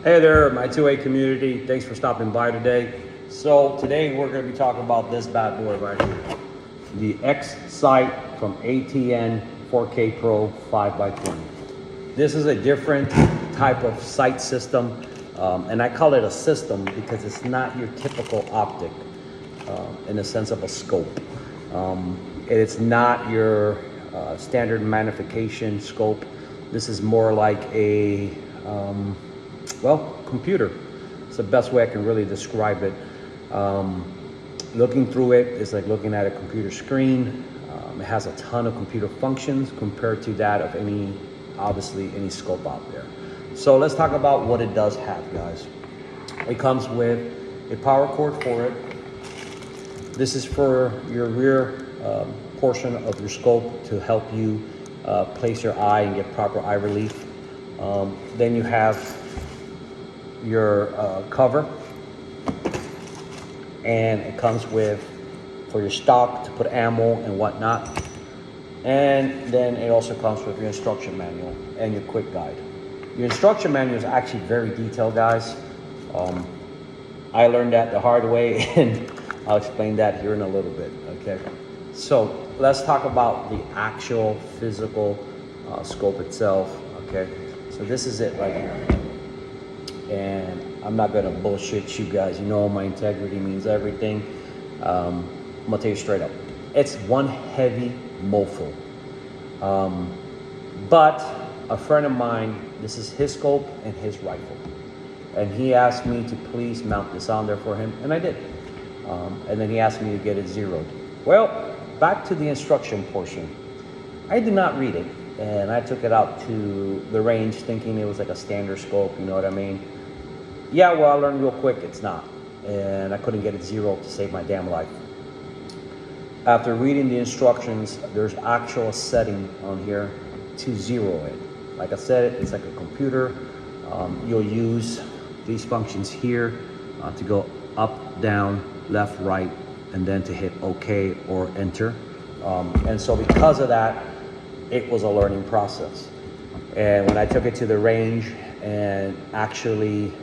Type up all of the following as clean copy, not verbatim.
Hey there, my 2A community. Thanks for stopping by today. So today we're going to be talking about this bad boy right here. The X Sight from ATN 4K Pro 5x20. This is a different type of sight system, and I call it a system because it's not your typical optic in the sense of a scope. It's not your standard magnification scope. This is more like a computer. It's the best way I can really describe it. Looking through it is like looking at a computer screen. It has a ton of computer functions compared to that of any scope out there. So let's talk about what it does have, guys. It comes with a power cord for it. This is for your rear portion of your scope to help you place your eye and get proper eye relief. Then you have your cover, and it comes with for your stock to put ammo and whatnot, and then it also comes with your instruction manual and your quick guide. Your instruction manual is actually very detailed, guys. I learned that the hard way, and I'll explain that here in a little bit. Okay, so let's talk about the actual physical scope itself. Okay, so this is it right here. And I'm not gonna bullshit you guys. You know my integrity means everything. I'm gonna tell you straight up. It's one heavy mofo. But a friend of mine, this is his scope and his rifle. And he asked me to please mount this on there for him, and I did. And then he asked me to get it zeroed. Well, back to the instruction portion. I did not read it, and I took it out to the range thinking it was like a standard scope, you know what I mean? Yeah, well, I learned real quick it's not, and I couldn't get it zeroed to save my damn life. After reading the instructions, there's actual setting on here to zero it. Like I said, it's like a computer. You'll use these functions here to go up, down, left, right, and then to hit OK or enter. And so because of that, it was a learning process. And when I took it to the range and actually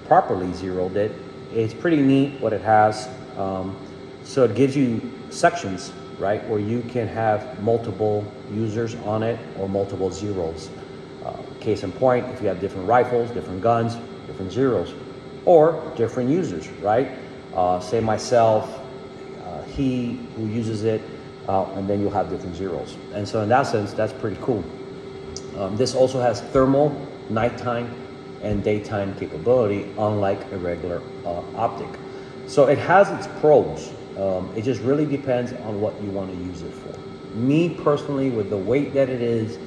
properly zeroed it, it's pretty neat what it has. So it gives you sections, right, where you can have multiple users on it or multiple zeros. Case in point, if you have different rifles, different guns, different zeros, or different users, right? Say myself, he who uses it, and then you'll have different zeros. And so in that sense, that's pretty cool. This also has thermal, nighttime, and daytime capability, unlike a regular optic. So it has its pros. It just really depends on what you want to use it for. Me personally, with the weight that it is,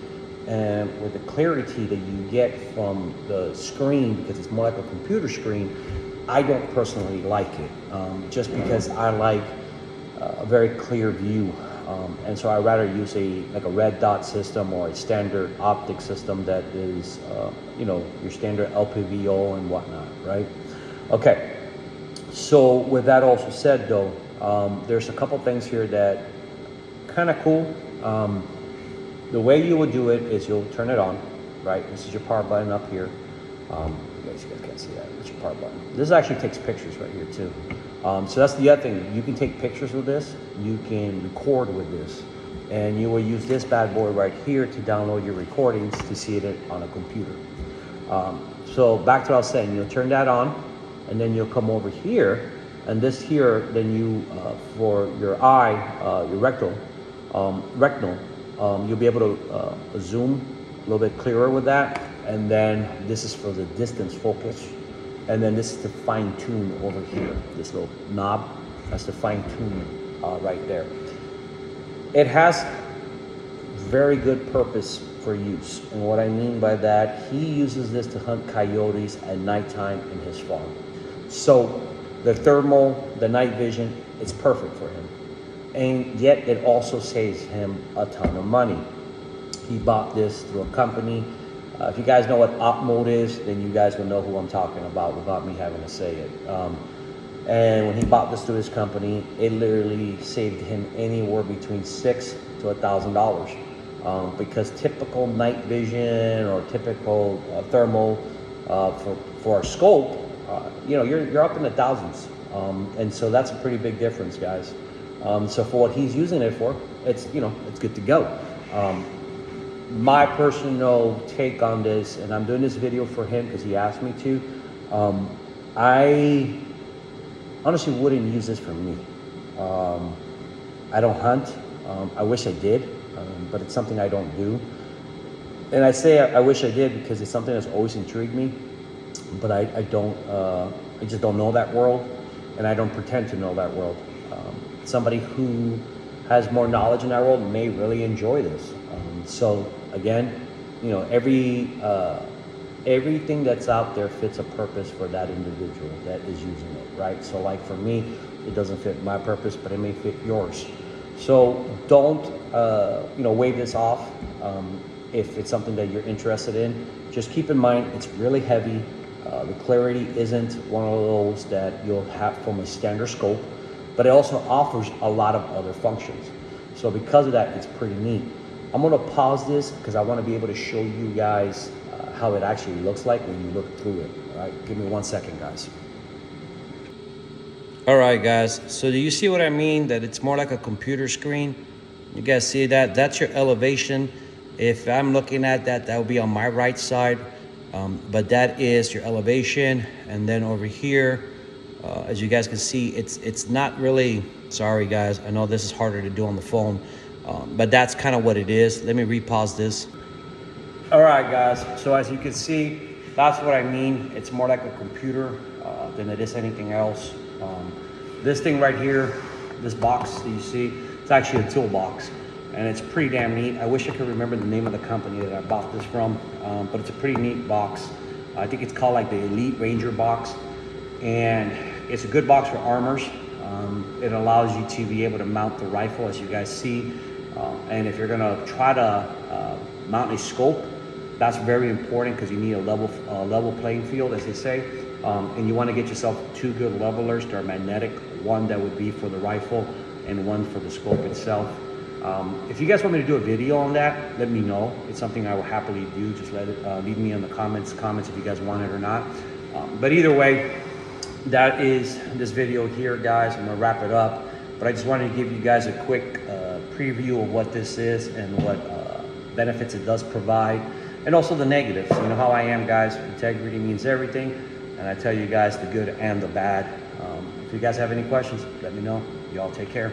and with the clarity that you get from the screen, because it's more like a computer screen, I don't personally like it, just because I like a very clear view. And so I'd rather use a red dot system or a standard optic system that is, your standard LPVO and whatnot, right? Okay, so with that also said though, there's a couple things here that kind of cool. The way you would do it is you'll turn it on, right? This is your power button up here. You guys can't see that, it's your power button. This actually takes pictures right here too. So that's the other thing. You can take pictures with this. You can record with this. And you will use this bad boy right here to download your recordings to see it on a computer. So back to what I was saying, you'll turn that on, and then you'll come over here. And this here, then you, for your eye, your retinal, you'll be able to zoom a little bit clearer with that. And then this is for the distance focus. And then this is to fine tune over here. This little knob, that's the fine tune right there. It has very good purpose for use. And what I mean by that, he uses this to hunt coyotes at nighttime in his farm. So the thermal, the night vision, it's perfect for him. And yet it also saves him a ton of money. He bought this through a company. If you guys know what op mode is, then you guys will know who I'm talking about without me having to say it. And when he bought this through his company, it literally saved him anywhere between $600 to $1,000. Because typical night vision or typical thermal For our scope, you know, you're up in the thousands, and so that's a pretty big difference, guys. So for what he's using it for, it's, you know, it's good to go. My personal take on this, and I'm doing this video for him because he asked me to. I honestly wouldn't use this for me. I don't hunt. I wish I did, but it's something I don't do. And I say I wish I did because it's something that's always intrigued me, but I don't. I just don't know that world, and I don't pretend to know that world. Somebody who has more knowledge in that world may really enjoy this. So again, you know, everything that's out there fits a purpose for that individual that is using it, right? So like for me, it doesn't fit my purpose, but it may fit yours. So don't, you know, wave this off. If it's something that you're interested in, just keep in mind it's really heavy. The clarity isn't one of those that you'll have from a standard scope, but it also offers a lot of other functions. So because of that, it's pretty neat. I'm gonna pause this because I wanna be able to show you guys how it actually looks like when you look through it. All right, give me 1 second, guys. All right, guys, so do you see what I mean? That it's more like a computer screen. You guys see that? That's your elevation. If I'm looking at that, that would be on my right side. But that is your elevation. And then over here, as you guys can see, it's not really, sorry guys, I know this is harder to do on the phone, but that's kind of what it is. Let me repause this. All right, guys, so as you can see, that's what I mean. It's more like a computer than it is anything else. This thing right here, this box that you see, it's actually a toolbox, and it's pretty damn neat. I wish I could remember the name of the company that I bought this from, but it's a pretty neat box. I think it's called like the Elite Ranger box, and it's a good box for armors. It allows you to be able to mount the rifle, as you guys see, and if you're gonna try to mount a scope, that's very important because you need a level playing field, as they say, and you want to get yourself 2 good levelers. They're magnetic, one that would be for the rifle and one for the scope itself. If you guys want me to do a video on that, let me know. It's something I will happily do. Just leave me in the comments if you guys want it or not. But either way, that is this video here, guys. I'm gonna wrap it up, but I just wanted to give you guys a quick preview of what this is and what benefits it does provide, and also the negatives. You know how I am, guys. Integrity means everything, and I tell you guys the good and the bad. If you guys have any questions, let me know. Y'all take care.